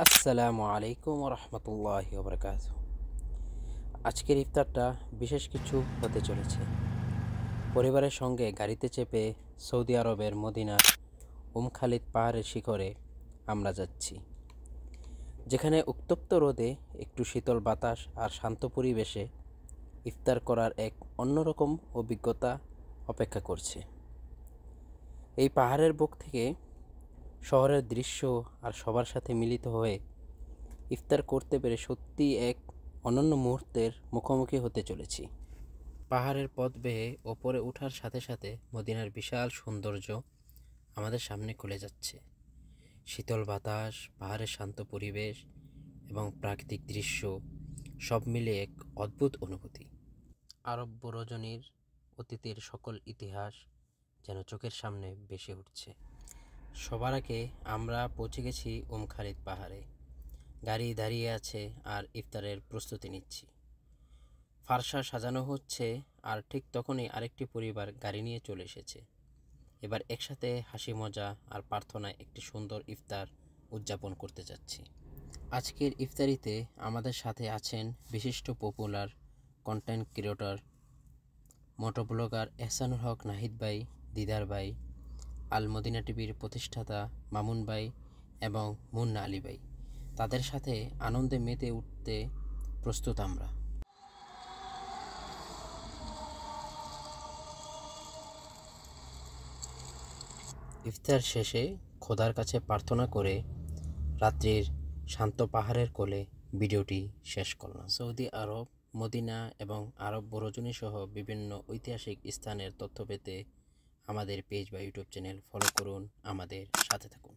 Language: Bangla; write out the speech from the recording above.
আসসালামু আলাইকুম রহমতুল্লাহি ওবরাকাত। আজকের ইফতারটা বিশেষ কিছু হতে চলেছে। পরিবারের সঙ্গে গাড়িতে চেপে সৌদি আরবের মদিনার খালিদ পাহাড়ের শিখরে আমরা যাচ্ছি, যেখানে উত্তপ্ত রোদে একটু শীতল বাতাস আর শান্ত পরিবেশে ইফতার করার এক অন্যরকম অভিজ্ঞতা অপেক্ষা করছে। এই পাহাড়ের বুক থেকে শহরের দৃশ্য আর সবার সাথে মিলিত হয়ে ইফতার করতে পেরে সত্যিই এক অনন্য মুহূর্তের মুখোমুখি হতে চলেছি। পাহাড়ের পথ বেয়ে ওপরে ওঠার সাথে সাথে মদিনার বিশাল সৌন্দর্য আমাদের সামনে খুলে যাচ্ছে। শীতল বাতাস, পাহাড়ের শান্ত পরিবেশ এবং প্রাকৃতিক দৃশ্য সব মিলে এক অদ্ভুত অনুভূতি। আরব্য রজনীর অতীতের সকল ইতিহাস যেন চোখের সামনে ভেসে উঠছে। সবার আগে আমরা পৌঁছে গেছি খালিদ পাহাড়ে। গাড়ি দাঁড়িয়ে আছে আর ইফতারের প্রস্তুতি নিচ্ছি। ফারসা সাজানো হচ্ছে আর ঠিক তখনই আরেকটি পরিবার গাড়ি নিয়ে চলে এসেছে। এবার একসাথে হাসি মজা আর প্রার্থনায় একটি সুন্দর ইফতার উদযাপন করতে যাচ্ছি। আজকের ইফতারিতে আমাদের সাথে আছেন বিশিষ্ট পপুলার কন্টেন্ট ক্রিয়েটর, মোটোব্লগার এহসানুল হক নাহিদ ভাই, দিদার ভাই, আল মদিনা টিভির প্রতিষ্ঠাতা মামুন ভাই এবং মুন্না আলী ভাই। তাদের সাথে আনন্দে মেতে উঠতে প্রস্তুত আমরা। ইফতার শেষে খোদার কাছে প্রার্থনা করে রাত্রির শান্ত পাহাড়ের কোলে ভিডিওটি শেষ করলাম। সৌদি আরব, মদিনা এবং আরব রজনী সহ বিভিন্ন ঐতিহাসিক স্থানের তথ্য পেতে আমাদের পেজ বা ইউটিউব চ্যানেল ফলো করুন, আমাদের সাথে থাকুন।